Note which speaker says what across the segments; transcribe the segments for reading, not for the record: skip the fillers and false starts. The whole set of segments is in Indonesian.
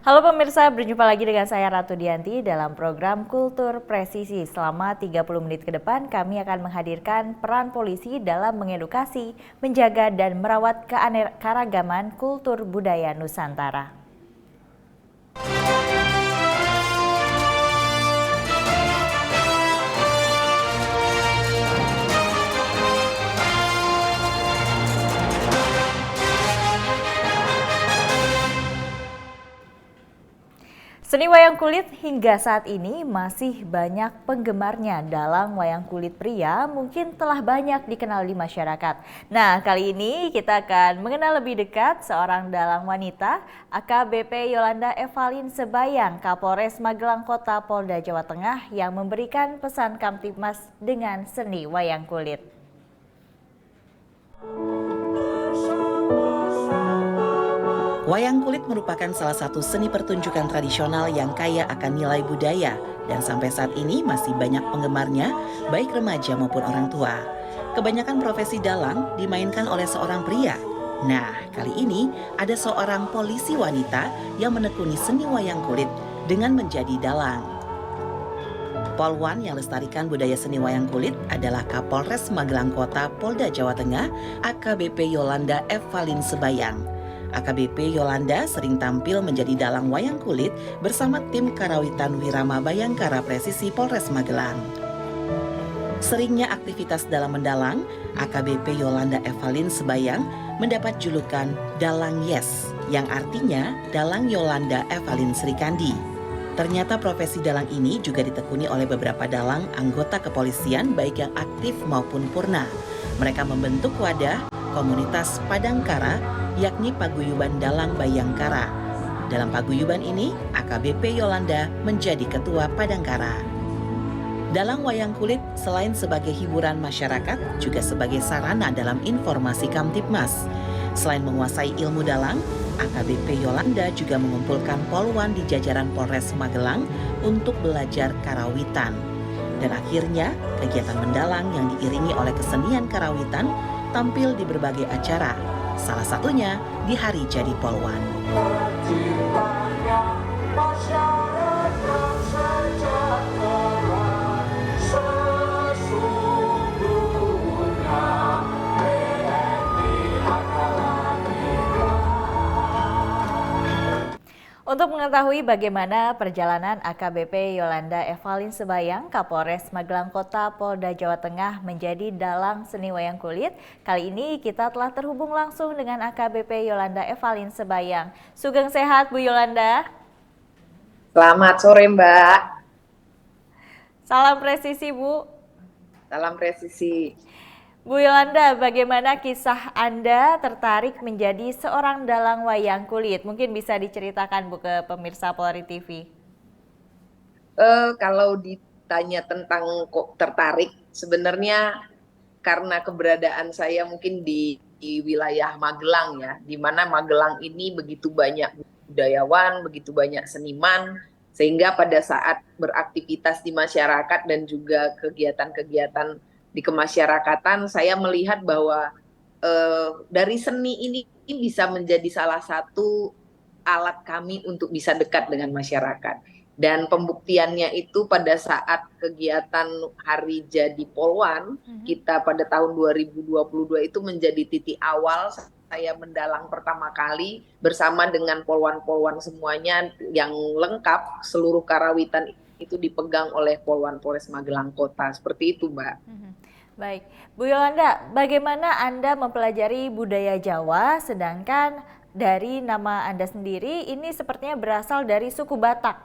Speaker 1: Halo pemirsa, berjumpa lagi dengan saya Ratu Dianti dalam program Kultur Presisi. Selama 30 menit ke depan kami akan menghadirkan peran polisi dalam mengedukasi, menjaga dan merawat keanekaragaman kultur budaya Nusantara. Seni wayang kulit hingga saat ini masih banyak penggemarnya. Dalang wayang kulit pria mungkin telah banyak dikenal di masyarakat. Nah, kali ini kita akan mengenal lebih dekat seorang dalang wanita, AKBP Yolanda Evalin Sebayang, Kapolres Magelang Kota Polda Jawa Tengah yang memberikan pesan Kamtibmas dengan seni wayang kulit.
Speaker 2: Wayang kulit merupakan salah satu seni pertunjukan tradisional yang kaya akan nilai budaya dan sampai saat ini masih banyak penggemarnya, baik remaja maupun orang tua. Kebanyakan profesi dalang dimainkan oleh seorang pria. Nah, kali ini ada seorang polisi wanita yang menekuni seni wayang kulit dengan menjadi dalang. Polwan yang lestarikan budaya seni wayang kulit adalah Kapolres Magelang Kota Polda Jawa Tengah, AKBP Yolanda Evalin Sebayang. AKBP Yolanda sering tampil menjadi dalang wayang kulit bersama tim Karawitan Wirama Bayangkara Presisi Polres Magelang. Seringnya aktivitas dalam mendalang, AKBP Yolanda Evalin Sebayang mendapat julukan Dalang Yes, yang artinya Dalang Yolanda Evalin Srikandi. Ternyata profesi dalang ini juga ditekuni oleh beberapa dalang anggota kepolisian baik yang aktif maupun purna. Mereka membentuk wadah komunitas Padangkara, yakni Paguyuban Dalang Bayangkara. Dalam paguyuban ini, AKBP Yolanda menjadi ketua Padangkara. Dalang wayang kulit selain sebagai hiburan masyarakat, juga sebagai sarana dalam informasi Kamtibmas. Selain menguasai ilmu dalang, AKBP Yolanda juga mengumpulkan polwan di jajaran Polres Magelang untuk belajar karawitan. Dan akhirnya, kegiatan mendalang yang diiringi oleh kesenian karawitan tampil di berbagai acara, salah satunya di Hari Jadi Polwan.
Speaker 1: Untuk mengetahui bagaimana perjalanan AKBP Yolanda Evalin Sebayang, Kapolres Magelang Kota Polda Jawa Tengah menjadi dalang seni wayang kulit, kali ini kita telah terhubung langsung dengan AKBP Yolanda Evalin Sebayang. Sugeng sehat Bu Yolanda.
Speaker 3: Selamat sore Mbak.
Speaker 1: Salam presisi Bu.
Speaker 3: Salam presisi.
Speaker 1: Bu Yolanda, bagaimana kisah Anda tertarik menjadi seorang dalang wayang kulit? Mungkin bisa diceritakan Bu ke pemirsa Polri TV.
Speaker 3: Kalau ditanya tentang kok tertarik, sebenarnya karena keberadaan saya mungkin di wilayah Magelang ya, di mana Magelang ini begitu banyak budayawan, begitu banyak seniman, sehingga pada saat beraktivitas di masyarakat dan juga kegiatan-kegiatan di kemasyarakatan, saya melihat bahwa dari seni ini bisa menjadi salah satu alat kami untuk bisa dekat dengan masyarakat. Dan pembuktiannya itu pada saat kegiatan Hari Jadi Polwan, kita pada tahun 2022 itu menjadi titik awal saya mendalang pertama kali bersama dengan polwan-polwan semuanya yang lengkap, seluruh karawitan itu dipegang oleh Polwan Polres Magelang Kota. Seperti itu, Mbak.
Speaker 1: Baik, Bu Yolanda, bagaimana Anda mempelajari budaya Jawa sedangkan dari nama Anda sendiri ini sepertinya berasal dari suku Batak?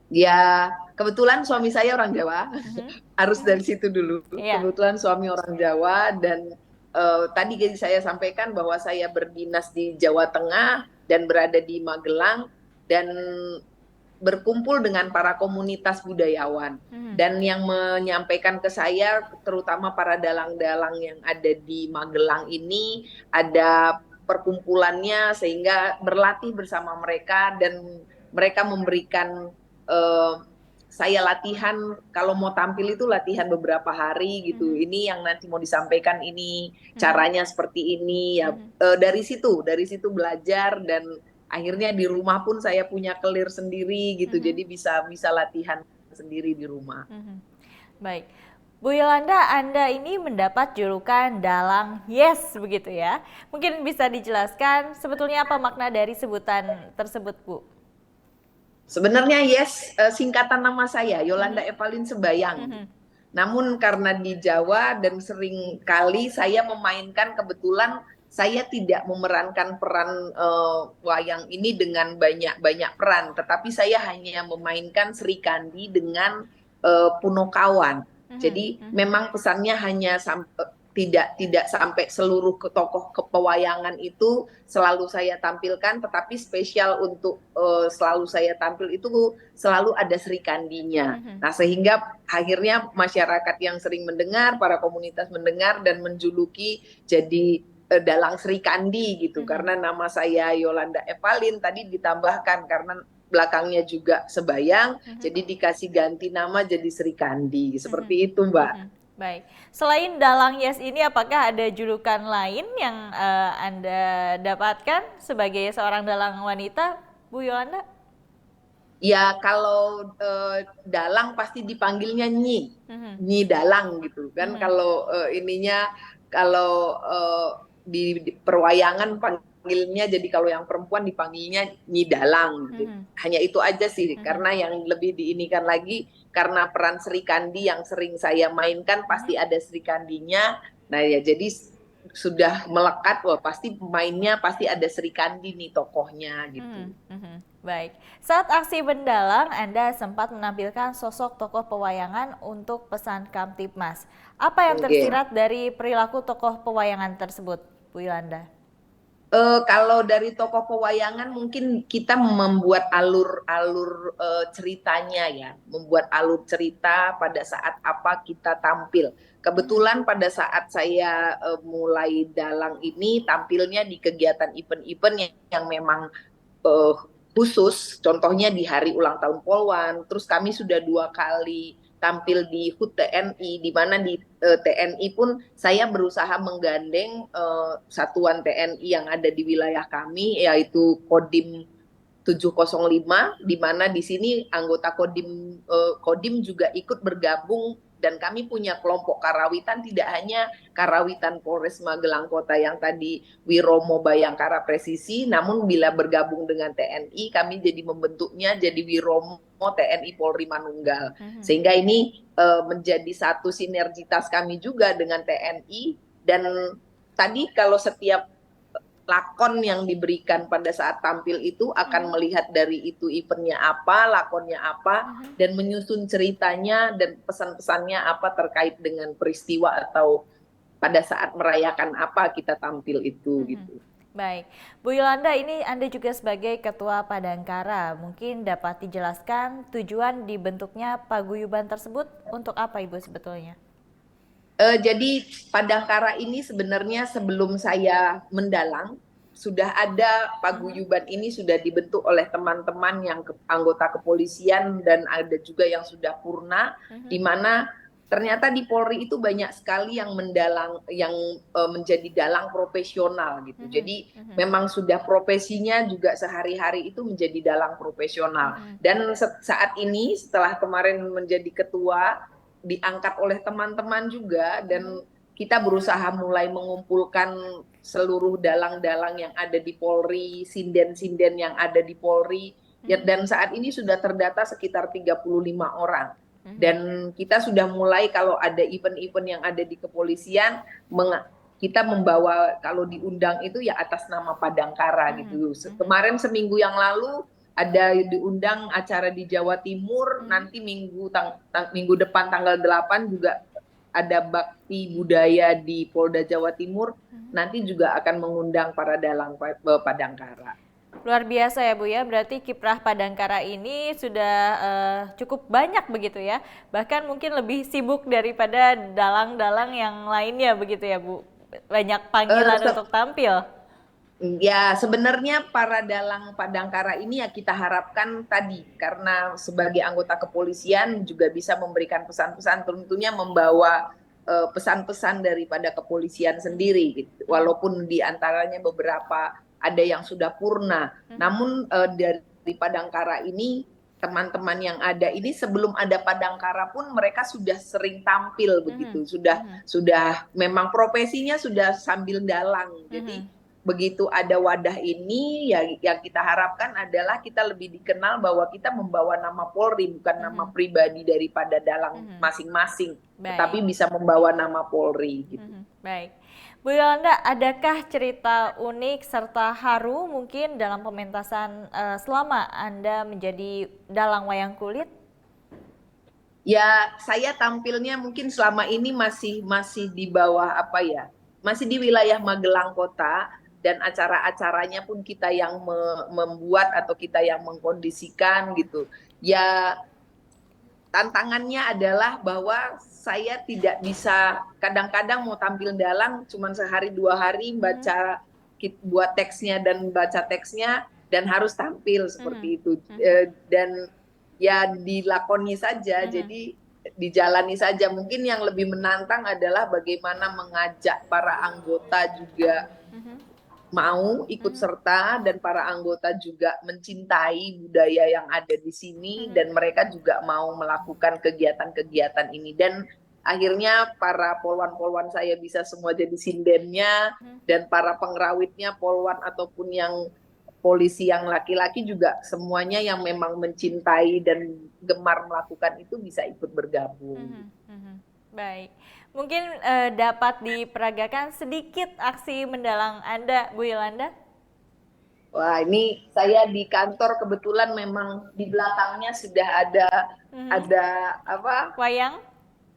Speaker 3: Ya, kebetulan suami saya orang Jawa, harus dari situ dulu. Kebetulan suami orang Jawa dan tadi saya sampaikan bahwa saya berdinas di Jawa Tengah dan berada di Magelang dan berkumpul dengan para komunitas budayawan. Dan yang menyampaikan ke saya, terutama para dalang-dalang yang ada di Magelang ini, ada perkumpulannya sehingga berlatih bersama mereka dan mereka memberikan saya latihan, kalau mau tampil itu latihan beberapa hari gitu. Ini yang nanti mau disampaikan ini, caranya seperti ini ya. Dari situ belajar dan Akhirnya di rumah pun saya punya kelir sendiri gitu, jadi bisa latihan sendiri di rumah.
Speaker 1: Baik. Bu Yolanda, Anda ini mendapat julukan Dalang Yes begitu ya. Mungkin bisa dijelaskan sebetulnya apa makna dari sebutan tersebut, Bu?
Speaker 3: Sebenarnya Yes singkatan nama saya, Yolanda Evalin Sembayang. Namun karena di Jawa dan sering kali saya memainkan, kebetulan saya tidak memerankan peran wayang ini dengan banyak peran, tetapi saya hanya memainkan Sri Kandi dengan Punokawan. Jadi memang pesannya hanya tidak sampai seluruh tokoh kepewayangan itu selalu saya tampilkan, tetapi spesial untuk selalu saya tampil itu selalu ada Sri Kandinya. Nah, sehingga akhirnya masyarakat yang sering mendengar, para komunitas mendengar dan menjuluki jadi Dalang Sri Kandi gitu, karena nama saya Yolanda Evalin tadi ditambahkan karena belakangnya juga Sebayang, jadi dikasih ganti nama jadi Sri Kandi, seperti itu Mbak.
Speaker 1: Baik, selain Dalang Yes ini apakah ada julukan lain yang Anda dapatkan sebagai seorang dalang wanita, Bu Yolanda?
Speaker 3: Ya kalau dalang pasti dipanggilnya Nyi, Nyi Dalang gitu kan. Kalau kalau di perwayangan panggilnya, jadi kalau yang perempuan dipanggilnya Nyi Dalang gitu. Hanya itu aja sih, karena yang lebih diinikan lagi karena peran Sri Kandi yang sering saya mainkan pasti ada Sri Kandinya. Nah ya jadi sudah melekat, wah pasti mainnya pasti ada Sri Kandi nih tokohnya gitu.
Speaker 1: Baik, saat aksi mendalang Anda sempat menampilkan sosok tokoh pewayangan untuk pesan Kamtibmas. Apa yang tersirat dari perilaku tokoh pewayangan tersebut, Bu Yolanda?
Speaker 3: Kalau dari tokoh pewayangan mungkin kita membuat alur ceritanya ya, membuat alur cerita pada saat apa kita tampil. Kebetulan pada saat saya mulai dalang ini tampilnya di kegiatan event-event yang memang khusus, contohnya di hari ulang tahun Polwan, terus kami sudah 2 kali tampil di HUT TNI, di mana di TNI pun saya berusaha menggandeng satuan TNI yang ada di wilayah kami, yaitu Kodim 705, di mana di sini anggota Kodim juga ikut bergabung, dan kami punya kelompok karawitan, tidak hanya karawitan Polres Magelang Kota yang tadi Wiromo Bayangkara Presisi, namun bila bergabung dengan TNI kami jadi membentuknya jadi Wiromo TNI Polri Manunggal, sehingga ini menjadi satu sinergitas kami juga dengan TNI. Dan tadi kalau setiap lakon yang diberikan pada saat tampil itu akan melihat dari itu eventnya apa, lakonnya apa, dan menyusun ceritanya dan pesan-pesannya apa terkait dengan peristiwa atau pada saat merayakan apa kita tampil itu gitu.
Speaker 1: Baik, Bu Yolanda, ini Anda juga sebagai Ketua Padangkara, mungkin dapat dijelaskan tujuan dibentuknya paguyuban tersebut untuk apa Ibu sebetulnya?
Speaker 3: Jadi Padangkara ini sebenarnya sebelum saya mendalang sudah ada paguyuban ini, sudah dibentuk oleh teman-teman yang anggota kepolisian dan ada juga yang sudah purna, di mana ternyata di Polri itu banyak sekali yang mendalang, yang menjadi dalang profesional gitu. Jadi memang sudah profesinya juga sehari-hari itu menjadi dalang profesional. Dan saat ini setelah kemarin menjadi ketua, diangkat oleh teman-teman juga, dan kita berusaha mulai mengumpulkan seluruh dalang-dalang yang ada di Polri, sinden-sinden yang ada di Polri, dan saat ini sudah terdata sekitar 35 orang. Dan kita sudah mulai kalau ada event-event yang ada di kepolisian, kita membawa, kalau diundang itu ya atas nama Padangkara gitu. Kemarin seminggu yang lalu ada diundang acara di Jawa Timur, nanti minggu depan tanggal 8 juga ada bakti budaya di Polda Jawa Timur, nanti juga akan mengundang para dalang Padangkara.
Speaker 1: Luar biasa ya Bu ya, berarti kiprah Padangkara ini sudah cukup banyak begitu ya, bahkan mungkin lebih sibuk daripada dalang-dalang yang lainnya begitu ya Bu, banyak panggilan untuk tampil.
Speaker 3: Ya sebenarnya para dalang Padangkara ini ya kita harapkan tadi, karena sebagai anggota kepolisian juga bisa memberikan pesan-pesan, tentunya membawa pesan-pesan daripada kepolisian sendiri gitu. Walaupun diantaranya beberapa ada yang sudah purna. Namun dari Padangkara ini, teman-teman yang ada ini sebelum ada Padangkara pun mereka sudah sering tampil begitu, sudah memang profesinya sudah sambil dalang. Jadi begitu ada wadah ini, ya yang kita harapkan adalah kita lebih dikenal bahwa kita membawa nama Polri, bukan nama pribadi daripada dalang masing-masing, tetapi bisa membawa nama Polri gitu.
Speaker 1: Baik. Bu Yolanda, adakah cerita unik serta haru mungkin dalam pementasan selama Anda menjadi dalang wayang kulit?
Speaker 3: Ya, saya tampilnya mungkin selama ini masih di bawah apa ya? Masih di wilayah Magelang Kota, dan acara-acaranya pun kita yang membuat atau kita yang mengkondisikan gitu. Ya, tantangannya adalah bahwa saya tidak bisa, kadang-kadang mau tampil dalang cuman sehari 2 hari buat teksnya dan baca teksnya dan harus tampil seperti itu. Dan ya dilakoni saja, jadi dijalani saja. Mungkin yang lebih menantang adalah bagaimana mengajak para anggota juga mau ikut serta, dan para anggota juga mencintai budaya yang ada di sini, dan mereka juga mau melakukan kegiatan-kegiatan ini. Dan akhirnya para polwan-polwan saya bisa semua jadi sindennya, dan para pengrawitnya, polwan ataupun yang polisi yang laki-laki juga semuanya yang memang mencintai dan gemar melakukan itu bisa ikut bergabung.
Speaker 1: Baik, mungkin dapat diperagakan sedikit aksi mendalang Anda, Bu Yolanda?
Speaker 3: Wah, ini saya di kantor kebetulan memang di belakangnya sudah ada apa?
Speaker 1: Wayang?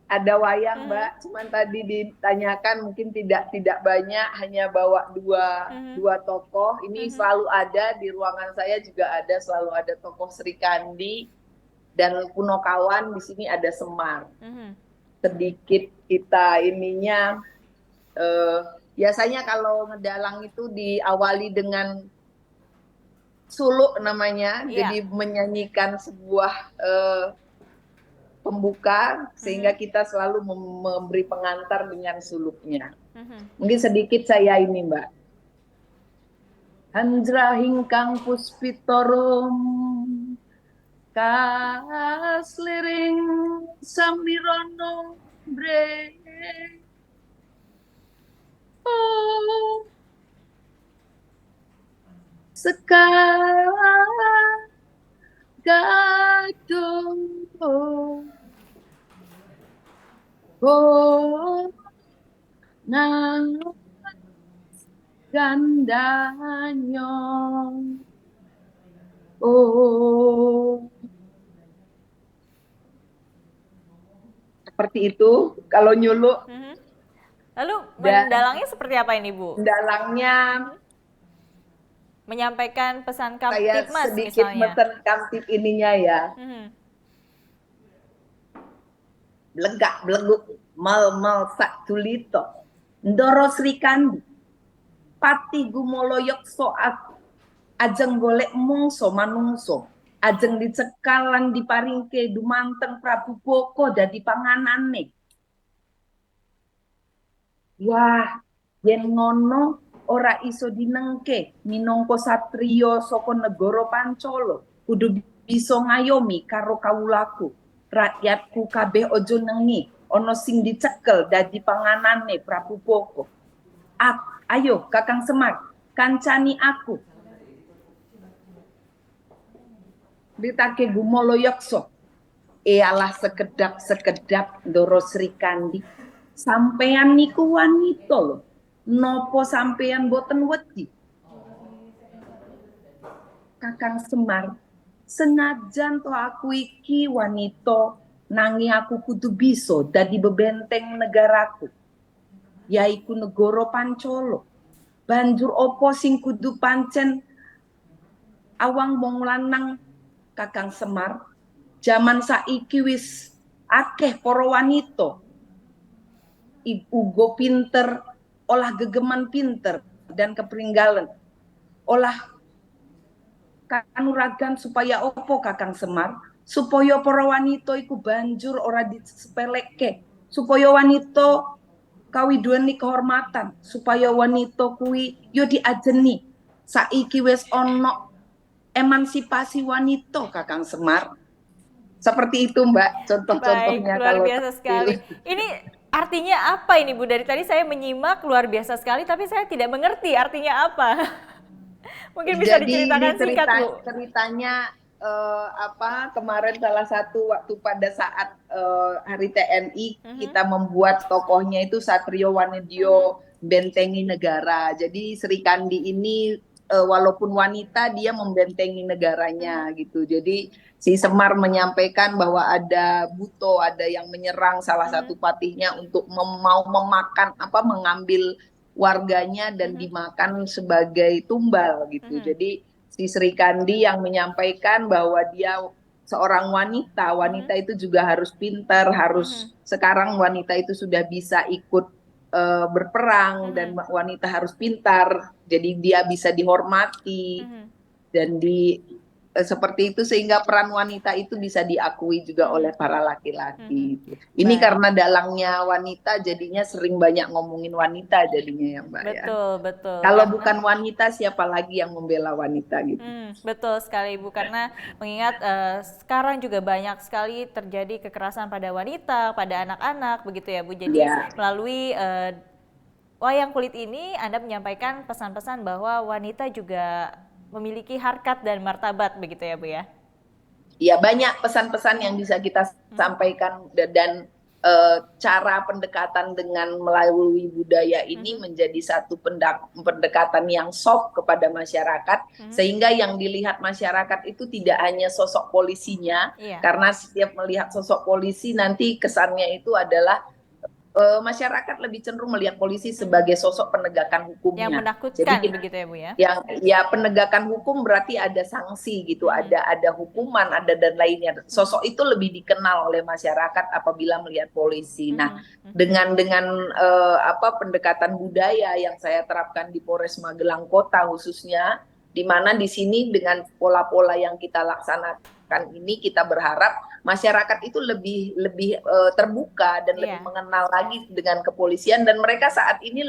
Speaker 3: Ada wayang, Mbak. Cuman tadi ditanyakan mungkin tidak banyak, hanya bawa dua tokoh. Ini selalu ada di ruangan saya, juga ada, selalu ada tokoh Sri Kandi dan Punokawan. Di sini ada Semar. Sedikit kita ininya, biasanya kalau ngedalang itu diawali dengan suluk namanya, jadi menyanyikan sebuah pembuka, sehingga kita selalu memberi pengantar dengan suluknya. Mungkin sedikit saya ini, Mbak. Hanjra hingkang puspitorum kasliring samirono bre. Oh, sekarang gadung nang gandanya. Seperti itu kalau nyuluk.
Speaker 1: Lalu mendalangnya seperti apa ini, Bu?
Speaker 3: Mendalangnya
Speaker 1: menyampaikan pesan
Speaker 3: saya
Speaker 1: Kamtibmas
Speaker 3: sedikit
Speaker 1: misalnya.
Speaker 3: meten Kamtib ininya ya. Belegak beleguk mal sak tulito ndoro Sri Kandi pati gumoloyok soat ajeng golek mungso manungso ajeng dicekal lan diparingke dumanteng Prabu Boko dadi panganane. Wah, yen ngono ora iso dinengke minangka satriya saka negara Pancala, kudu bisa ngayomi karo kawulaku. Rakyatku kabeh ojo nengi ana sing dicekel dadi panganane Prabu Boko. Ayo Kakang Semar, kancani aku. Ditake gumoloyokso. Ialah sekedap Ndoro Sri Kandi. Sampean niku wanita lho. Nopo sampean boten wedi? Kakang Semar, senajan to aku iki wanita, nanging aku kudu bisa dadi bebenteng negaraku, yaiku negara Pancala. Banjur opo sing kudu pancen awang wong lanang, Kakang Semar? Zaman saiki wis akeh para wanita uga pinter, olah gegeman pinter dan kepringgalan, olah kanuragan. Supaya opo Kakang Semar? Supaya para wanita iku banjur ora disepelekke, supaya wanita kawi duweni kehormatan, supaya wanita kuwi yo diajeni
Speaker 4: saiki wis ono emansipasi wanita Kakang Semar. Seperti itu Mbak,
Speaker 1: Baik,
Speaker 4: contoh-contohnya
Speaker 1: luar
Speaker 4: kalau
Speaker 1: biasa sekali. Ini artinya apa ini Bu? Dari tadi saya menyimak luar biasa sekali, tapi saya tidak mengerti artinya apa. Mungkin bisa
Speaker 4: Jadi ini
Speaker 1: diceritakan singkat Bu.
Speaker 4: ceritanya kemarin salah satu waktu pada saat Hari TNI kita membuat tokohnya itu Satrio Wanedyo Bentengi Negara. Jadi Sri Kandi ini walaupun wanita dia membentengi negaranya gitu. Jadi si Semar menyampaikan bahwa ada buto, ada yang menyerang salah satu patihnya untuk mau mengambil warganya dan dimakan sebagai tumbal gitu. Jadi si Sri Kandi yang menyampaikan bahwa dia seorang wanita, wanita itu juga harus pintar, harus sekarang wanita itu sudah bisa ikut berperang dan wanita harus pintar, jadi dia bisa dihormati dan seperti itu sehingga peran wanita itu bisa diakui juga oleh para laki-laki. Ini
Speaker 1: Baik.
Speaker 4: karena dalangnya wanita jadinya sering banyak ngomongin wanita jadinya ya Mbak ya.
Speaker 1: Betul, betul.
Speaker 4: Kalau
Speaker 1: Karena-
Speaker 4: bukan wanita siapa lagi yang membela wanita gitu.
Speaker 1: betul sekali Bu, karena mengingat sekarang juga banyak sekali terjadi kekerasan pada wanita, pada anak-anak begitu ya Bu. Jadi
Speaker 4: Ya.
Speaker 1: melalui wayang kulit ini Anda menyampaikan pesan-pesan bahwa wanita juga memiliki harkat dan martabat begitu ya Bu ya.
Speaker 4: Ya banyak pesan-pesan yang bisa kita sampaikan dan cara pendekatan dengan melalui budaya ini menjadi satu pendekatan yang soft kepada masyarakat sehingga yang dilihat masyarakat itu tidak hanya sosok polisinya, karena setiap melihat sosok polisi nanti kesannya itu adalah masyarakat lebih cenderung melihat polisi sebagai sosok penegakan hukumnya.
Speaker 1: Yang menakutkan
Speaker 4: Jadi
Speaker 1: begitu ya Bu ya.
Speaker 4: Yang ya penegakan hukum berarti ada sanksi gitu, ada hukuman, ada dan lainnya. Sosok itu lebih dikenal oleh masyarakat apabila melihat polisi. Nah, dengan pendekatan budaya yang saya terapkan di Polres Magelang Kota khususnya, di mana di sini dengan pola-pola yang kita laksanakan ini kita berharap masyarakat itu lebih terbuka dan lebih mengenal lagi dengan kepolisian, dan mereka saat ini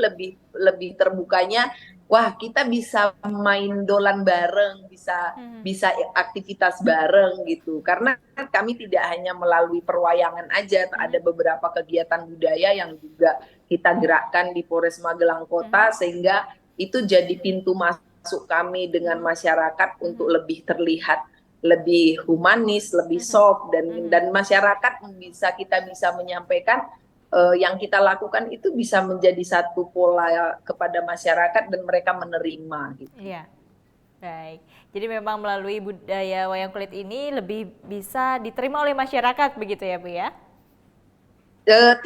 Speaker 4: lebih terbukanya, wah kita bisa main dolan bareng, bisa aktivitas bareng gitu. Karena kami tidak hanya melalui perwayangan aja, ada beberapa kegiatan budaya yang juga kita gerakkan di Polres Magelang Kota sehingga itu jadi pintu masuk kami dengan masyarakat untuk lebih terlihat lebih humanis, lebih soft, dan masyarakat kita bisa menyampaikan yang kita lakukan itu bisa menjadi satu pola kepada masyarakat dan mereka menerima gitu.
Speaker 1: Iya. Baik. Jadi memang melalui budaya wayang kulit ini lebih bisa diterima oleh masyarakat begitu ya Bu ya?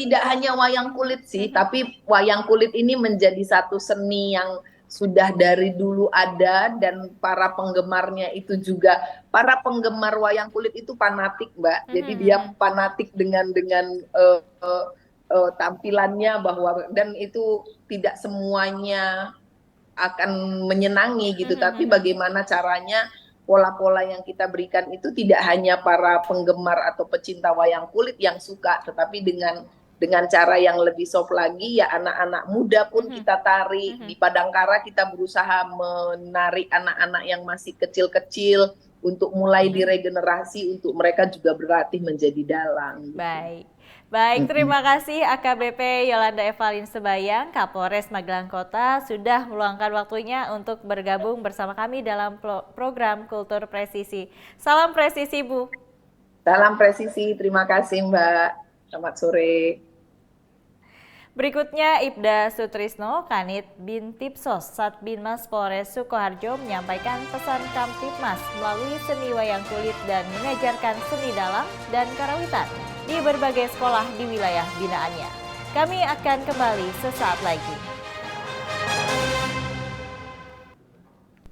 Speaker 4: Tidak hanya wayang kulit sih, tapi wayang kulit ini menjadi satu seni yang sudah dari dulu ada, dan para penggemarnya itu juga, para penggemar wayang kulit itu fanatik Mbak. Jadi dia fanatik dengan tampilannya, dan itu tidak semuanya akan menyenangi gitu, tapi bagaimana caranya pola-pola yang kita berikan itu tidak hanya para penggemar atau pecinta wayang kulit yang suka, tetapi dengan cara yang lebih soft lagi ya anak-anak muda pun kita tarik. Di Padangkara kita berusaha menarik anak-anak yang masih kecil-kecil untuk mulai diregenerasi, untuk mereka juga berlatih menjadi dalang.
Speaker 1: Baik, terima kasih AKBP Yolanda Evalin Sebayang, Kapolres Magelang Kota sudah meluangkan waktunya untuk bergabung bersama kami dalam program Kultur Presisi. Salam presisi Bu.
Speaker 4: Salam presisi, terima kasih Mbak. Selamat sore.
Speaker 1: Berikutnya Ibda Sutrisno, Kanit Bintipsos Satbinmas Polres Sukoharjo menyampaikan pesan Kamtipmas melalui seni wayang kulit dan mengajarkan seni dalang dan karawitan di berbagai sekolah di wilayah binaannya. Kami akan kembali sesaat lagi.